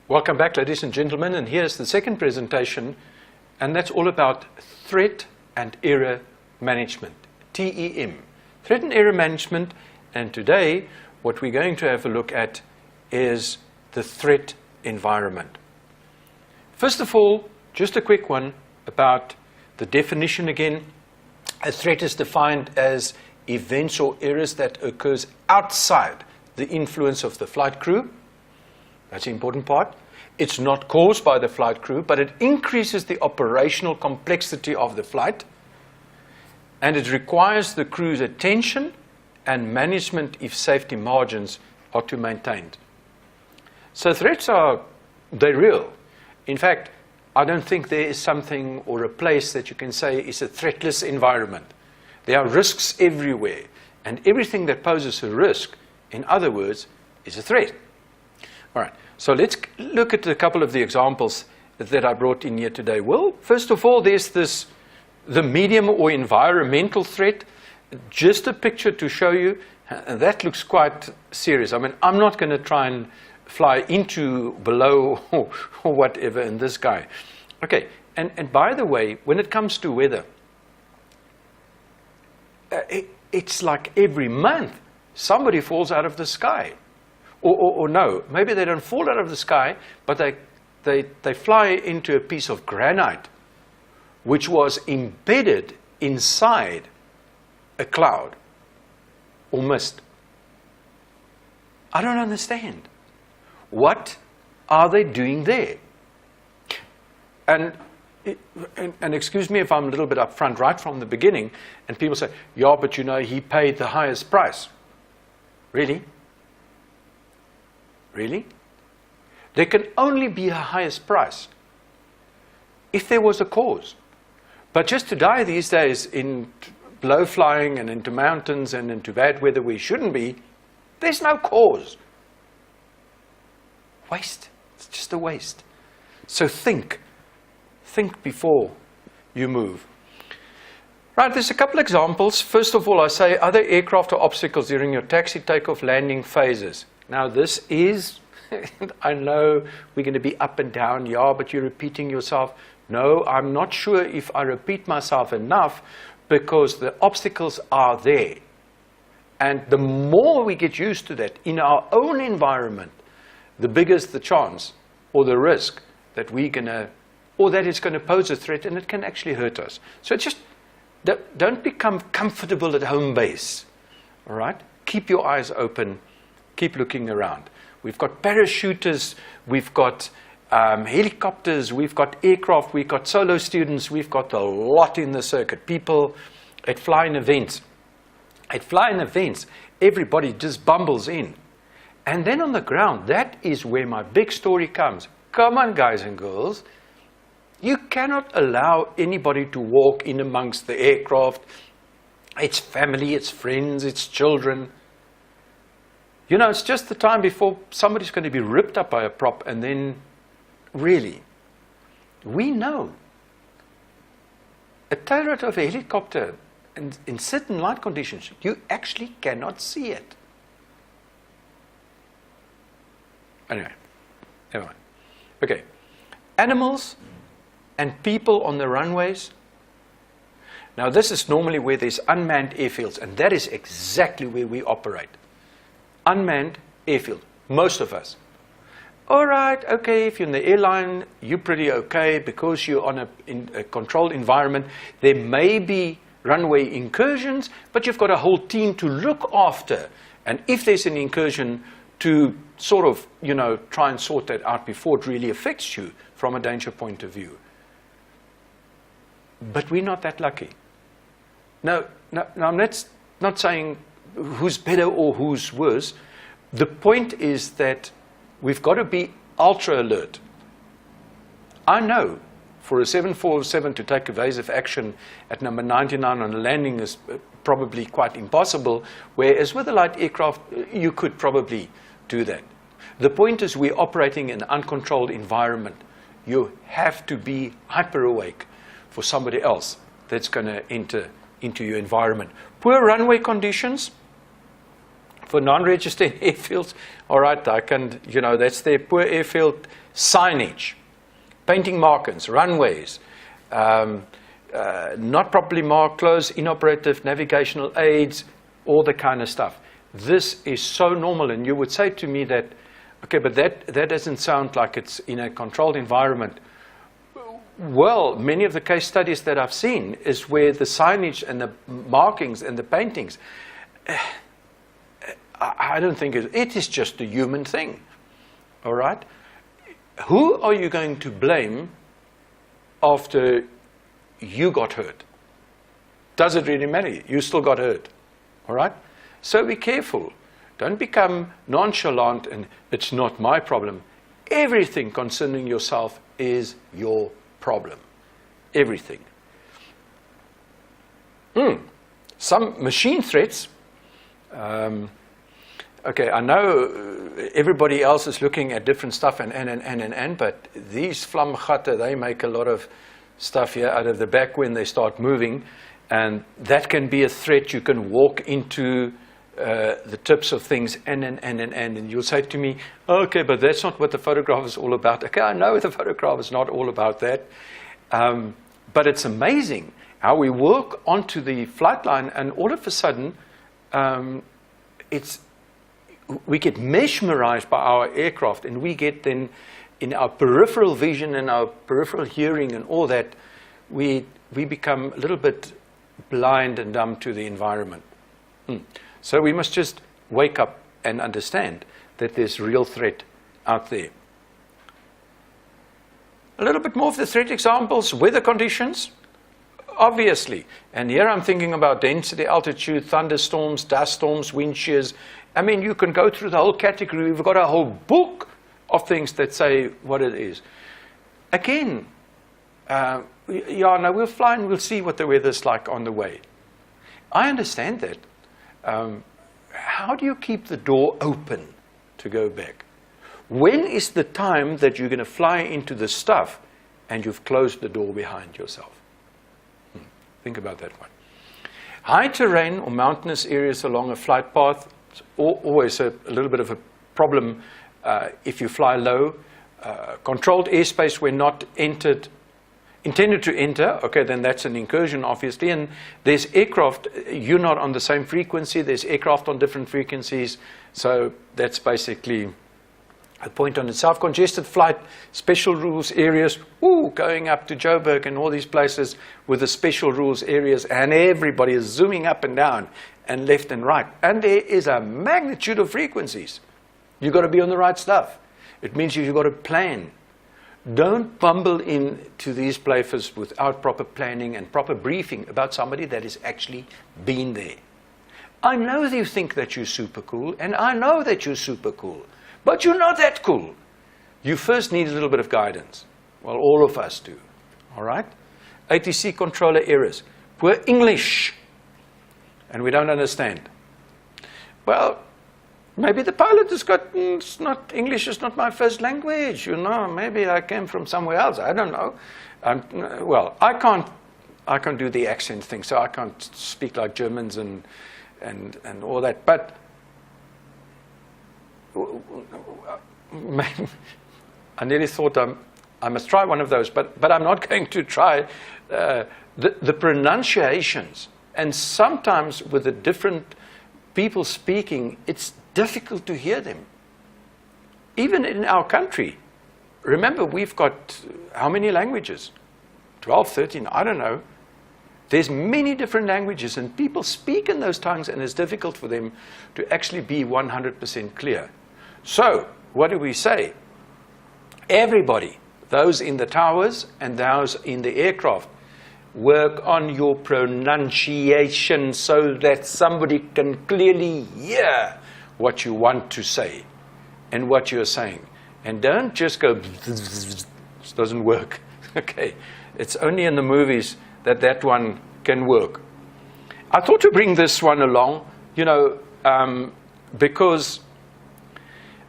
Welcome back, ladies and gentlemen, and here's the second presentation, and that's all about threat and error management, TEM. Threat and error management, and today what we're going to have a look at is the threat environment. First of all, just a quick one about the definition again. A threat is defined as events or errors that occurs outside the influence of the flight crew. That's the important part. It's not caused by the flight crew, but it increases the operational complexity of the flight, and it requires the crew's attention and management if safety margins are to be maintained. So threats they're real. In fact, I don't think there is something or a place that you can say is a threatless environment. There are risks everywhere, and everything that poses a risk, in other words, is a threat. All right, so let's look at a couple of the examples that I brought in here today. Well, first of all, there's the medium or environmental threat. Just a picture to show you, and that looks quite serious. I mean, I'm not going to try and fly into, below, or whatever in this guy. Okay, and by the way, when it comes to weather, it's like every month somebody falls out of the sky. Or no, maybe they don't fall out of the sky, but they fly into a piece of granite which was embedded inside a cloud or mist. I don't understand. What are they doing there? And excuse me if I'm a little bit upfront right from the beginning, and people say, yeah, but you know, he paid the highest price. Really? Really? There can only be a highest price if there was a cause. But just to die these days in low flying and into mountains and into bad weather we shouldn't be, there's no cause. Waste. It's just a waste. So think before you move. Right, there's a couple examples. First of all, I say other aircraft or obstacles during your taxi, takeoff, landing phases. Now this is, I know we're going to be up and down, yeah, but you're repeating yourself. No, I'm not sure if I repeat myself enough, because the obstacles are there. And the more we get used to that in our own environment, the bigger is the chance or the risk that we're going to, or that it's going to pose a threat and it can actually hurt us. So just don't become comfortable at home base, all right? Keep your eyes open. Keep looking around. We've got parachuters, we've got helicopters, we've got aircraft, we've got solo students, we've got a lot in the circuit. People at flying events. At flying events, everybody just bumbles in. And then on the ground, that is where my big story comes. Come on, guys and girls. You cannot allow anybody to walk in amongst the aircraft. It's family, it's friends, it's children. You know, it's just the time before somebody's going to be ripped up by a prop, and then, really, we know a turret of a helicopter, and in certain light conditions, you actually cannot see it. Anyway, never mind. Okay, animals and people on the runways. Now, this is normally where there's unmanned airfields, and that is exactly where we operate. Unmanned airfield, most of us. All right, okay, if you're in the airline, you're pretty okay because you're on a controlled environment. There may be runway incursions, but you've got a whole team to look after. And if there's an incursion, to sort of, you know, try and sort that out before it really affects you from a danger point of view. But we're not that lucky. Now I'm not saying who's better or who's worse. The point is that we've got to be ultra alert. I know for a 747 to take evasive action at number 99 on a landing is probably quite impossible, whereas with a light aircraft, you could probably do that. The point is we're operating in an uncontrolled environment. You have to be hyper awake for somebody else that's going to enter into your environment. Poor runway conditions. For non-registered airfields, all right, I can, you know, that's their poor airfield signage, painting markings, runways, not properly marked clothes, inoperative navigational aids, all the kind of stuff. This is so normal, and you would say to me that, okay, but that doesn't sound like it's in a controlled environment. Well, many of the case studies that I've seen is where the signage and the markings and the paintings, I don't think it is just a human thing, all right? Who are you going to blame after you got hurt? Does it really matter? You still got hurt, all right? So be careful. Don't become nonchalant and it's not my problem. Everything concerning yourself is your problem. Everything. Some machine threats. Okay, I know everybody else is looking at different stuff but these vlamgatte, they make a lot of stuff here out of the back when they start moving, and that can be a threat. You can walk into the tips of things and you'll say to me, okay, but that's not what the photograph is all about. Okay, I know the photograph is not all about that, but it's amazing how we walk onto the flight line and all of a sudden we get mesmerized by our aircraft, and we get then in our peripheral vision and our peripheral hearing and all that, we become a little bit blind and dumb to the environment. So we must just wake up and understand that there's real threat out there. A little bit more of the threat examples, weather conditions, obviously. And here I'm thinking about density, altitude, thunderstorms, dust storms, wind shears. I mean, you can go through the whole category. We've got a whole book of things that say what it is. Again, we'll fly and we'll see what the weather's like on the way. I understand that. How do you keep the door open to go back? When is the time that you're going to fly into the stuff and you've closed the door behind yourself? Think about that one. High terrain or mountainous areas along a flight path, it's always a little bit of a problem if you fly low. Controlled airspace where not intended to enter, okay, then that's an incursion, obviously. And there's aircraft, you're not on the same frequency, there's aircraft on different frequencies, so that's basically a point on itself. Congested flight, special rules areas, going up to Joburg and all these places with the special rules areas, and everybody is zooming up and down and left and right. And there is a magnitude of frequencies. You've got to be on the right stuff. It means you've got to plan. Don't bumble into these places without proper planning and proper briefing about somebody that has actually been there. I know you think that you're super cool, and I know that you're super cool, but you're not that cool. You first need a little bit of guidance. Well, all of us do. All right? ATC controller errors. Poor English. And we don't understand. Well, maybe the pilot has got, English is not my first language, you know. Maybe I came from somewhere else. I don't know. Well, I can't do the accent thing, so I can't speak like Germans and all that. But I nearly thought I must try one of those, but I'm not going to try the pronunciations. And sometimes with the different people speaking, it's difficult to hear them. Even in our country. Remember, we've got how many languages? 12, 13, I don't know. There's many different languages, and people speak in those tongues, and it's difficult for them to actually be 100% clear. So, what do we say? Everybody, those in the towers and those in the aircraft, work on your pronunciation so that somebody can clearly hear what you want to say and what you're saying. And don't just go, this doesn't work. Okay, it's only in the movies that one can work. I thought to bring this one along, you know, because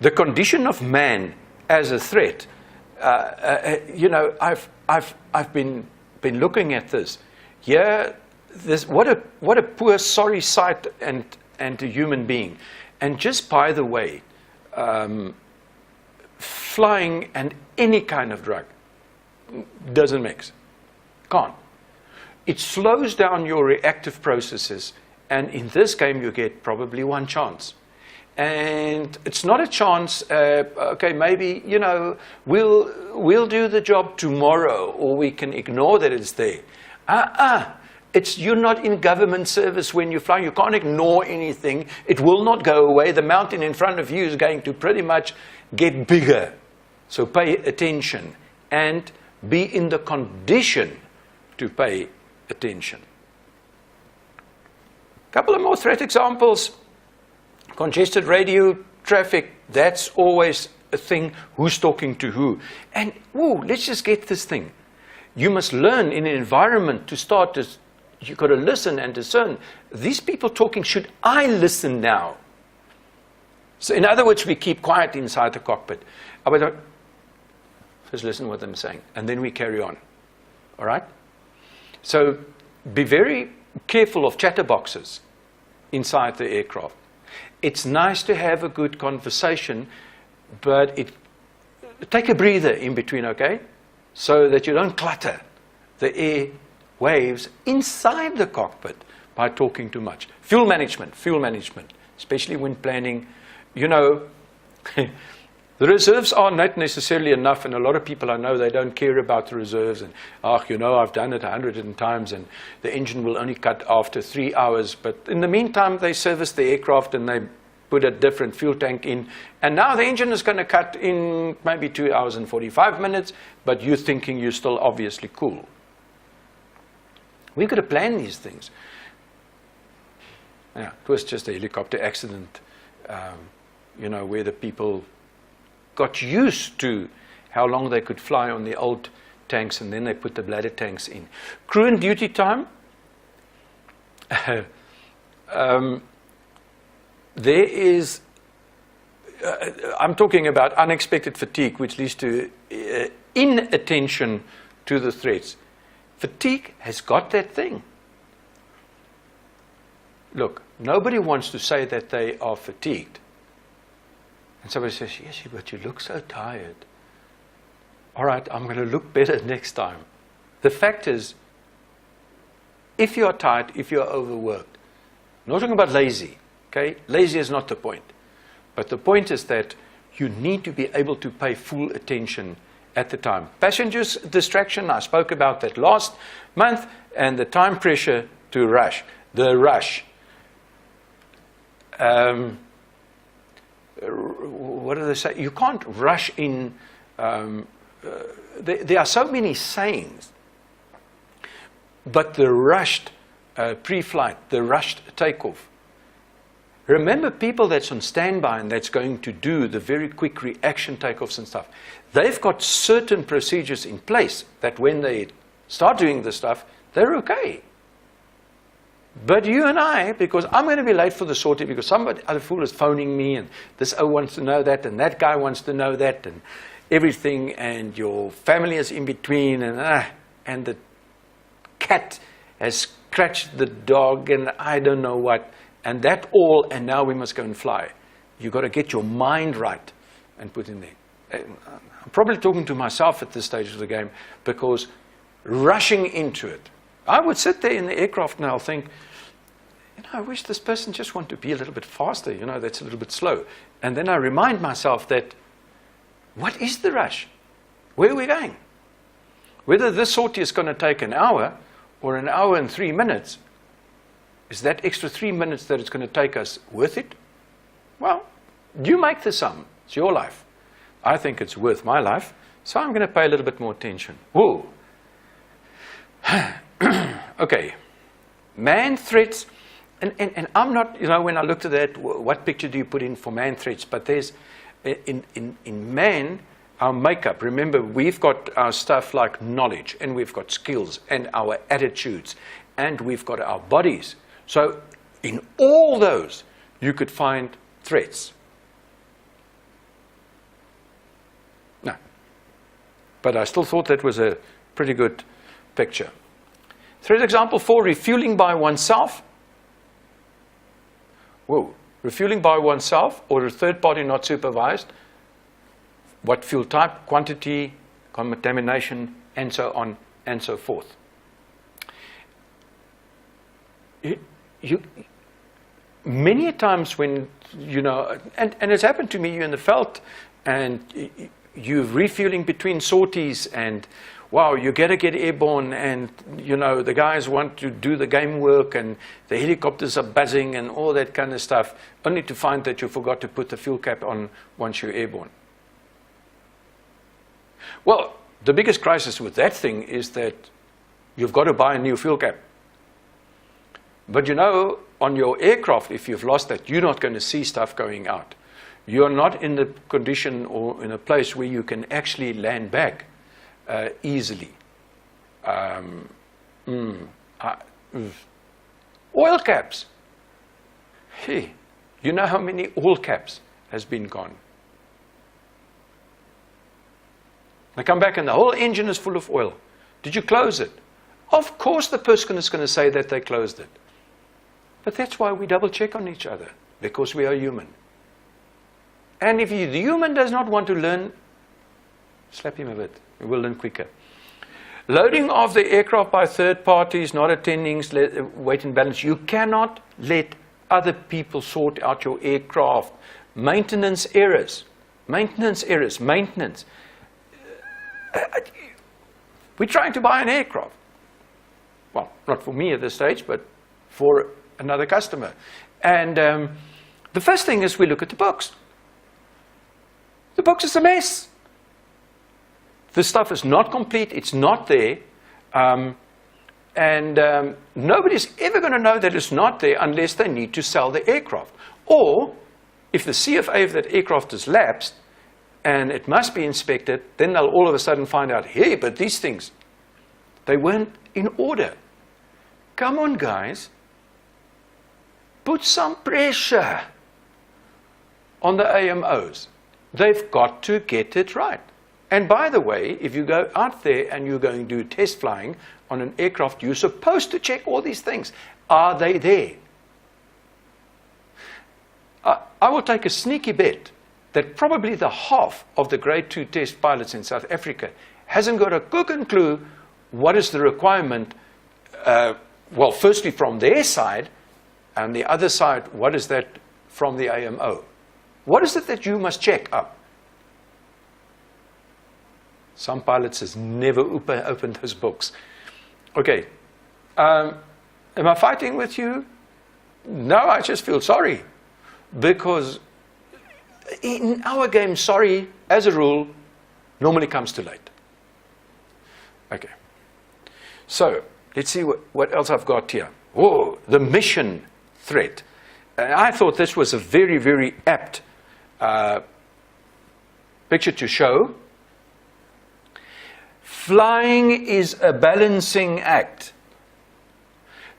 the condition of man as a threat, you know, I've been looking at this. Yeah, what a poor, sorry sight and a human being. And just by the way, flying and any kind of drug doesn't mix. Can't. It slows down your reactive processes, and in this game you get probably one chance. And it's not a chance, okay, maybe, you know, we'll do the job tomorrow, or we can ignore that it's there. You're not in government service when you fly. You can't ignore anything. It will not go away. The mountain in front of you is going to pretty much get bigger. So pay attention and be in the condition to pay attention. A couple of more threat examples. Congested radio traffic, that's always a thing. Who's talking to who? And, let's just get this thing. You must learn in an environment to start to, you've got to listen and discern. These people talking, should I listen now? So in other words, we keep quiet inside the cockpit. First listen to what I'm saying, and then we carry on. All right? So be very careful of chatterboxes inside the aircraft. It's nice to have a good conversation, but take a breather in between, okay? So that you don't clutter the air waves inside the cockpit by talking too much. Fuel management, especially when planning. You know, the reserves are not necessarily enough, and a lot of people I know, they don't care about the reserves, and, I've done it 100 times, and the engine will only cut after 3 hours. But in the meantime, they service the aircraft, and they put a different fuel tank in, and now the engine is going to cut in maybe 2 hours and 45 minutes, but you're thinking you're still obviously cool. We've got to plan these things. Yeah, it was just a helicopter accident, where the people got used to how long they could fly on the old tanks, and then they put the bladder tanks in. Crew and duty time. There is, I'm talking about unexpected fatigue, which leads to inattention to the threats. Fatigue has got that thing. Look, nobody wants to say that they are fatigued. And somebody says, yes, but you look so tired. All right, I'm going to look better next time. The fact is, if you are tired, if you are overworked, I'm not talking about lazy, okay? Lazy is not the point. But the point is that you need to be able to pay full attention at the time. Passengers' distraction, I spoke about that last month, and the time pressure to rush. The rush. What do they say? You can't rush in. There are so many sayings, but the rushed pre-flight, the rushed takeoff. Remember, people that's on standby and that's going to do the very quick reaction takeoffs and stuff, they've got certain procedures in place that when they start doing the stuff, they're okay. But you and I, because I'm going to be late for the sortie because somebody, other fool is phoning me, and this wants to know that, and that guy wants to know that, and everything, and your family is in between, and the cat has scratched the dog, and I don't know what, and that all, and now we must go and fly. You've got to get your mind right and put in there. I'm probably talking to myself at this stage of the game, because rushing into it, I would sit there in the aircraft and I'll think, I wish this person just wanted to be a little bit faster, that's a little bit slow. And then I remind myself that, what is the rush? Where are we going? Whether this sortie is going to take an hour or an hour and 3 minutes, is that extra 3 minutes that it's going to take us worth it? Well, you make the sum. It's your life. I think it's worth my life, so I'm going to pay a little bit more attention. Whoa. Okay, man threats, and I'm not, when I looked at that, what picture do you put in for man threats? But there's, in man, our makeup. Remember, we've got our stuff like knowledge, and we've got skills, and our attitudes, and we've got our bodies. So in all those, you could find threats. No. But I still thought that was a pretty good picture. Threat example 4, refueling by oneself. Whoa, refueling by oneself or a third party not supervised, what fuel type, quantity, contamination, and so on and so forth. Many times when, you know, and it's happened to me, you're in the veld and you're refueling between sorties and wow, you gotta get airborne and, you know, the guys want to do the game work and the helicopters are buzzing and all that kind of stuff, only to find that you forgot to put the fuel cap on once you're airborne. Well, the biggest crisis with that thing is that you've got to buy a new fuel cap. But you know, on your aircraft, if you've lost that, you're not going to see stuff going out. You're not in the condition or in a place where you can actually land back easily. Oil caps. Hey, you know how many oil caps has been gone? They come back and the whole engine is full of oil. Did you close it? Of course the person is going to say that they closed it. But that's why we double check on each other, because we are human. And if the human does not want to learn, slap him a bit. We will learn quicker. Loading of the aircraft by third parties, not attending, weight and balance. You cannot let other people sort out your aircraft. Maintenance errors. Maintenance errors. Maintenance. We're trying to buy an aircraft. Well, not for me at this stage, but for another customer. And the first thing is we look at the books. The books is a mess. The stuff is not complete. It's not there. Nobody's ever going to know that it's not there unless they need to sell the aircraft. Or if the CFA of that aircraft is lapsed, and it must be inspected, then they'll all of a sudden find out, hey, but these things, they weren't in order. Come on, guys. Put some pressure on the AMOs. They've got to get it right. And by the way, if you go out there and you're going to do test flying on an aircraft, you're supposed to check all these things. Are they there? I will take a sneaky bet that probably the half of the grade 2 test pilots in South Africa hasn't got a cooking clue what is the requirement, well, firstly from their side, and the other side, what is that from the AMO? What is it that you must check up? Some pilots has never opened those books. Okay, am I fighting with you? No, I just feel sorry, because in our game, sorry, as a rule, normally comes too late. Okay. So, let's see what else I've got here. Whoa, the mission threat. And I thought this was a very, very apt picture to show. Flying is a balancing act.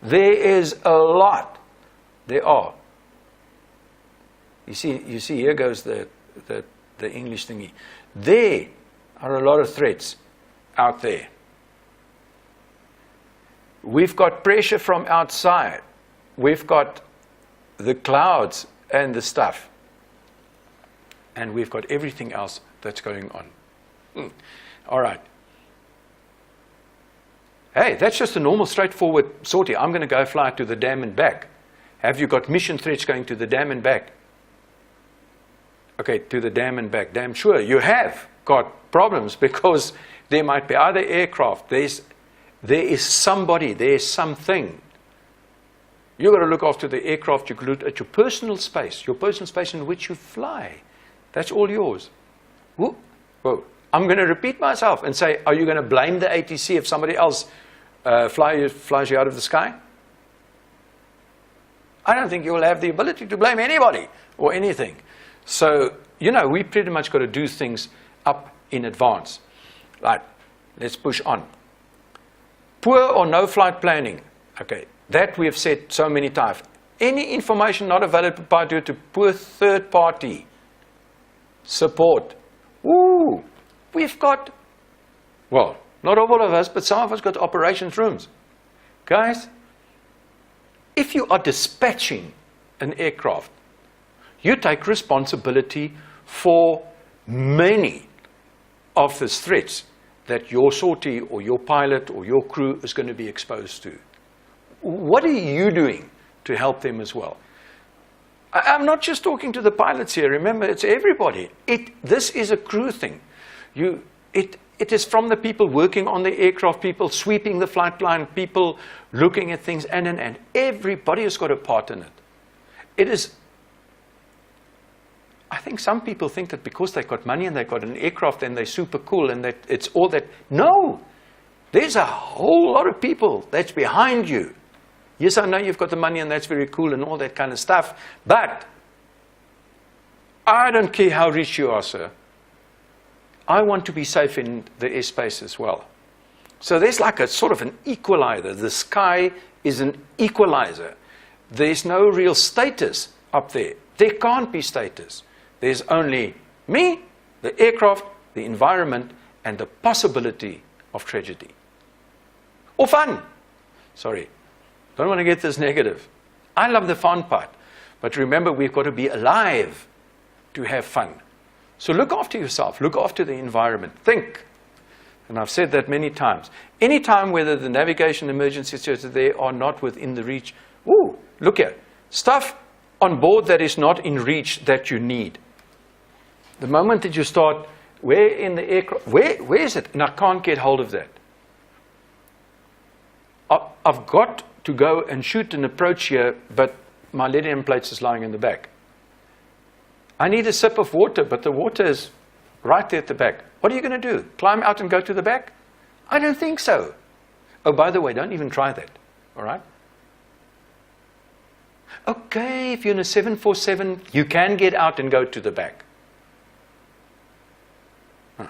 There is a lot. There are. You see, here goes the English thingy. There are a lot of threats out there. We've got pressure from outside. We've got the clouds and the stuff. And we've got everything else that's going on. All right. Hey, that's just a normal, straightforward sortie. I'm going to go fly to the dam and back. Have you got mission threats going to the dam and back? Okay, to the dam and back. Damn sure. You have got problems because there might be other aircraft. There is somebody, there is something. You've got to look after the aircraft. You can look at your personal space in which you fly. That's all yours. Whoa. I'm going to repeat myself and say, are you going to blame the ATC if somebody else flies you out of the sky? I don't think you will have the ability to blame anybody or anything. So, you know, we pretty much got to do things up in advance. Right, let's push on. Poor or no flight planning. Okay, that we have said so many times. Any information not available due to poor third party support. Ooh, we've got, well, not all of us, but some of us got operations rooms. Guys, if you are dispatching an aircraft you take responsibility for many of the threats that your sortie or your pilot or your crew is going to be exposed to. What are you doing to help them as well? I'm not just talking to the pilots here. Remember, it's everybody. This is a crew thing. It is from the people working on the aircraft, people sweeping the flight line, people looking at things, and everybody has got a part in it. It is, I think some people think that because they've got money and they've got an aircraft and they're super cool and that it's all that. No, there's a whole lot of people that's behind you. Yes, I know you've got the money and that's very cool and all that kind of stuff, but I don't care how rich you are, sir. I want to be safe in the airspace as well. So there's like a sort of an equalizer. The sky is an equalizer. There's no real status up there. There can't be status. There's only me, the aircraft, the environment, and the possibility of tragedy. Or fun. Sorry, don't want to get this negative. I love the fun part. But remember, we've got to be alive to have fun. So look after yourself, look after the environment, think. And I've said that many times. Anytime whether the navigation emergency systems they are not within the reach, ooh, look here, stuff on board that is not in reach that you need. The moment that you start, where in the aircraft, where is it? And I can't get hold of that. I've got to go and shoot an approach here, but my lead-in plates is lying in the back. I need a sip of water, but the water is right there at the back. What are you going to do? Climb out and go to the back? I don't think so. Oh, by the way, don't even try that. All right? Okay, if you're in a 747, you can get out and go to the back. All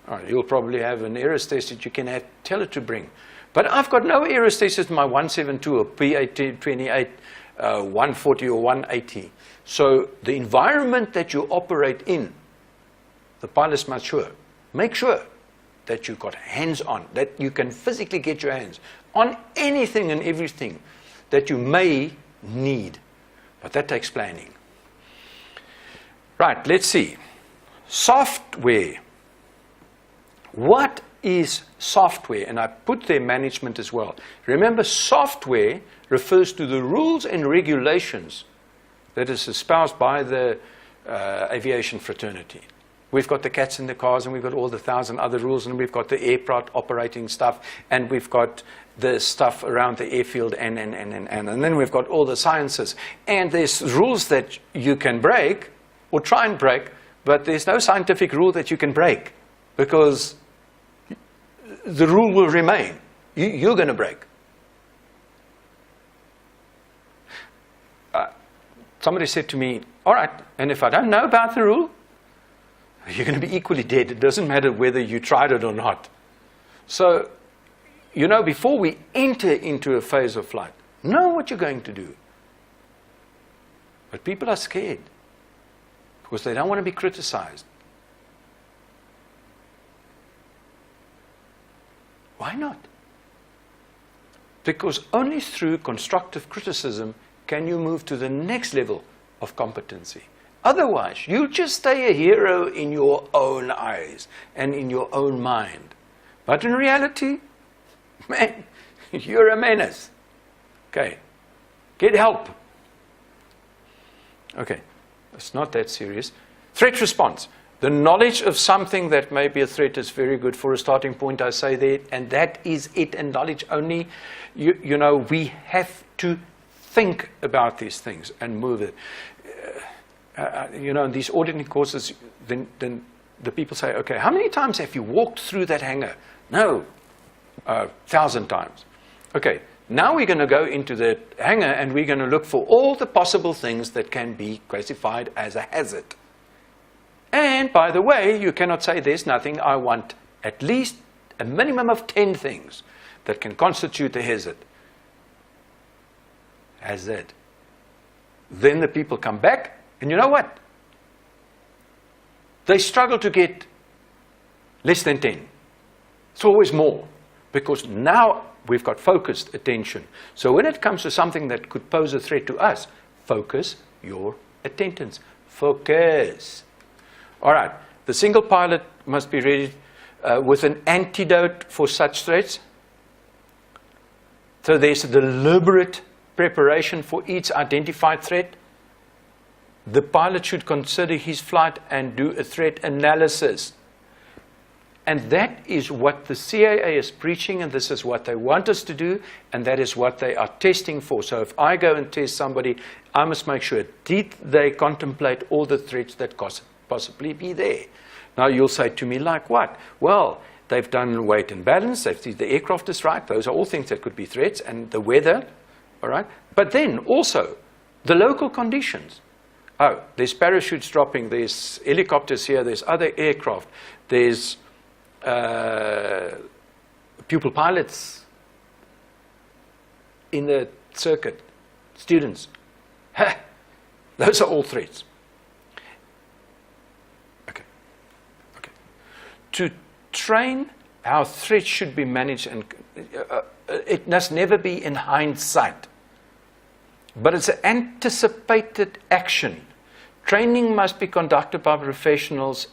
right, you'll probably have an aerostat that you can tell it to bring. But I've got no aerostat in my 172 or P-828, 140 or 180. So the environment that you operate in, the pilots must make sure that you've got hands on, that you can physically get your hands on anything and everything that you may need. But that takes planning. Right, let's see. Software. What is software? And I put there management as well. Remember, software refers to the rules and regulations that is espoused by the aviation fraternity. We've got the cats in the cars, and we've got all the 1,000 other rules, and we've got the aircraft operating stuff, and we've got the stuff around the airfield, and then we've got all the sciences. And there's rules that you can break, or try and break, but there's no scientific rule that you can break, because the rule will remain. You're going to break. Somebody said to me, all right, and if I don't know about the rule, you're going to be equally dead. It doesn't matter whether you tried it or not. So, you know, before we enter into a phase of flight, know what you're going to do. But people are scared because they don't want to be criticized. Why not? Because only through constructive criticism can you move to the next level of competency. Otherwise, you'll just stay a hero in your own eyes and in your own mind. But in reality, man, you're a menace. Okay, get help. Okay, it's not that serious. Threat response. The knowledge of something that may be a threat is very good for a starting point, I say that, and that is it, and knowledge only. You know, we have to think about these things and move it. You know, in these auditing courses, then the people say, okay, how many times have you walked through that hangar? No, 1,000 times. Okay, now we're going to go into the hangar and we're going to look for all the possible things that can be classified as a hazard. And by the way, you cannot say there's nothing. I want at least a minimum of 10 things that can constitute a hazard. Hazard. Then the people come back, and you know what? They struggle to get less than 10. It's always more, because now we've got focused attention. So when it comes to something that could pose a threat to us, focus your attendance. Focus. All right. The single pilot must be ready with an antidote for such threats. So there's a deliberate preparation for each identified threat. The pilot should consider his flight and do a threat analysis. And that is what the CAA is preaching, and this is what they want us to do, and that is what they are testing for. So if I go and test somebody, I must make sure, did they contemplate all the threats that could possibly be there? Now you'll say to me, like what? Well, they've done weight and balance, they've seen the aircraft is right, those are all things that could be threats, and the weather, all right? But then also, the local conditions. Oh, there's parachutes dropping, there's helicopters here, there's other aircraft, there's pupil pilots in the circuit, students. Those are all threats. Okay. To train how threats should be managed, and it must never be in hindsight, but it's an anticipated action. Training must be conducted by professionals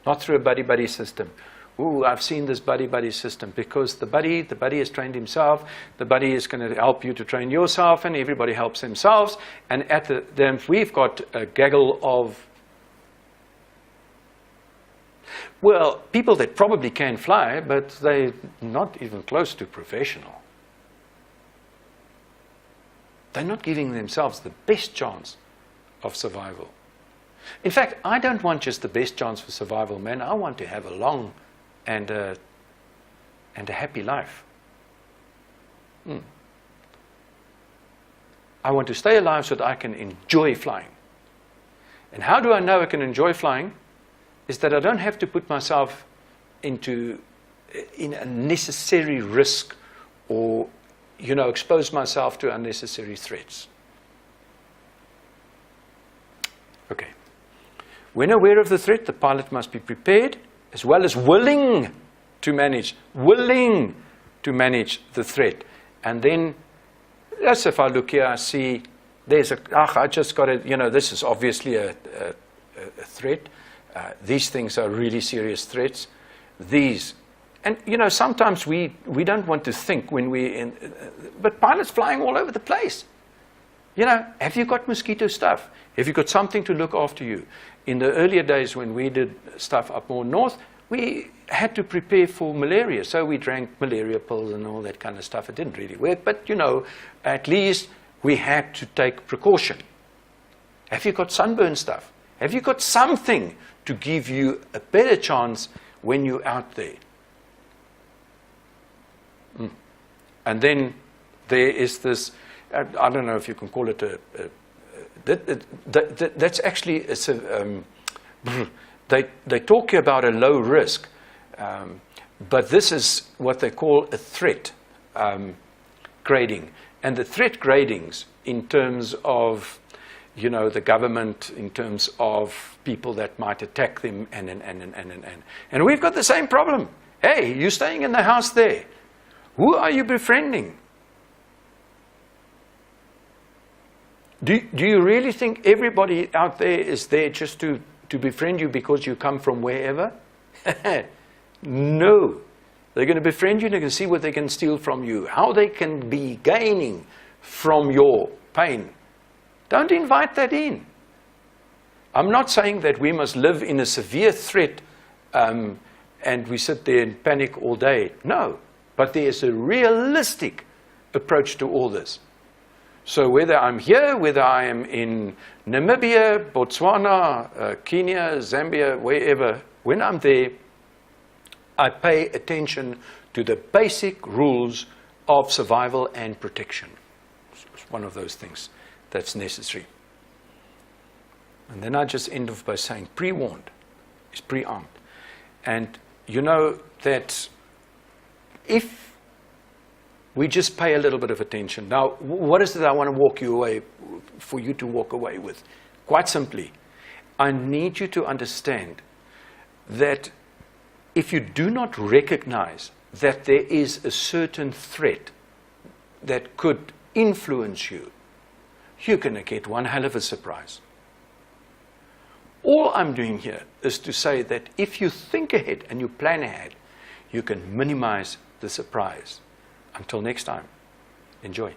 not through a buddy-buddy system. Ooh, I've seen this buddy-buddy system, because the buddy has trained himself, the buddy is going to help you to train yourself, and everybody helps themselves. And then we've got a gaggle of, well, people that probably can fly, but they're not even close to professional. They're not giving themselves the best chance of survival. In fact, I don't want just the best chance for survival, man. I want to have a long and a happy life. I want to stay alive so that I can enjoy flying. And how do I know I can enjoy flying? Is that I don't have to put myself in unnecessary risk, or expose myself to unnecessary threats. Okay. When aware of the threat, the pilot must be prepared as well as willing to manage the threat. And then, as if I look here, I see there's I just got to, this is obviously a threat. These things are really serious threats. And sometimes we don't want to think when we're in, but pilots flying all over the place. Have you got mosquito stuff? Have you got something to look after you? In the earlier days when we did stuff up more north, we had to prepare for malaria. So we drank malaria pills and all that kind of stuff. It didn't really work, but at least we had to take precaution. Have you got sunburn stuff? Have you got something to give you a better chance when you're out there? And then there is this, I don't know if you can call it that's actually, they talk about a low risk, but this is what they call a threat grading. And the threat gradings in terms of, the government, in terms of people that might attack them, and we've got the same problem. Hey, you're staying in the house there. Who are you befriending? Do you really think everybody out there is there just to befriend you because you come from wherever? No. They're going to befriend you and they're going to see what they can steal from you, how they can be gaining from your pain. Don't invite that in. I'm not saying that we must live in a severe threat and we sit there and panic all day. No. But there's a realistic approach to all this. So whether I'm here, whether I am in Namibia, Botswana, Kenya, Zambia, wherever, when I'm there, I pay attention to the basic rules of survival and protection. It's one of those things that's necessary. And then I just end off by saying pre-warned is pre-armed. And you know that if we just pay a little bit of attention. Now, what is it I want to walk you away, for you to walk away with? Quite simply, I need you to understand that if you do not recognize that there is a certain threat that could influence you, you're going to get one hell of a surprise. All I'm doing here is to say that if you think ahead and you plan ahead, you can minimize the surprise. Until next time, enjoy.